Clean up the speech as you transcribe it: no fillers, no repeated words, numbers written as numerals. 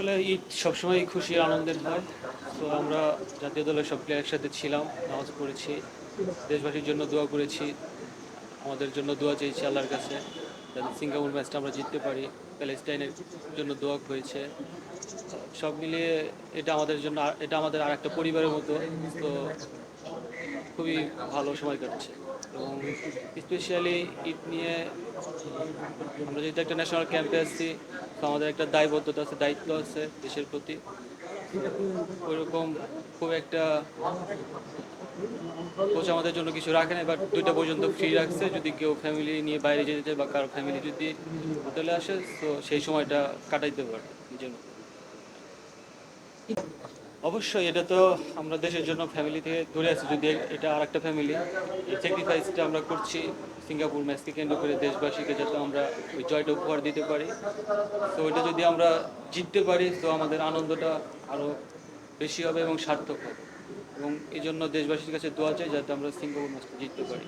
আসলে ঈদ সবসময় খুশি আনন্দের হয়। তো আমরা জাতীয় দলের সব প্লেয়ার একসাথে ছিলাম, নামাজ পড়েছি, দেশবাসীর জন্য দোয়া করেছি, আমাদের জন্য দোয়া চেয়েছি আল্লাহর কাছে যাতে সিঙ্গাপুর ম্যাচটা আমরা জিততে পারি। প্যালেস্টাইনের জন্য দোয়া হয়েছে। সব মিলিয়ে এটা আমাদের আর একটা পরিবারের মতো। তো খুবই ভালো সময় কাটছে এবং স্পেশালি ঈদ নিয়ে আমরা যেহেতু একটা ন্যাশনাল ক্যাম্পে আছি, তো আমাদের একটা দায়বদ্ধতা আছে, দায়িত্ব আছে দেশের প্রতি। তো ওইরকম খুব একটা কোচ আমাদের জন্য কিছু রাখে না, বাট 2টা পর্যন্ত ফ্রি রাখছে, যদি কেউ ফ্যামিলি নিয়ে বাইরে যেতে চায় বা কারো ফ্যামিলি যদি হোটেলে আসে তো সেই সময়টা কাটাইতে পারে নিজের মতো। অবশ্যই এটা তো আমরা দেশের জন্য ফ্যামিলি থেকে দূরে আছি, যদি এটা আর একটা ফ্যামিলি, এই স্যাক্রিফাইসটা আমরা করছি সিঙ্গাপুর ম্যাচকে কেন্দ্র করে দেশবাসীকে যাতে আমরা ওই জয়টা উপহার দিতে পারি। তো ওইটা যদি আমরা জিততে পারি তো আমাদের আনন্দটা আরও বেশি হবে এবং সার্থক হবে, এবং এই জন্য দেশবাসীর কাছে দোয়া চাই যাতে আমরা সিঙ্গাপুর ম্যাচটা জিততে পারি।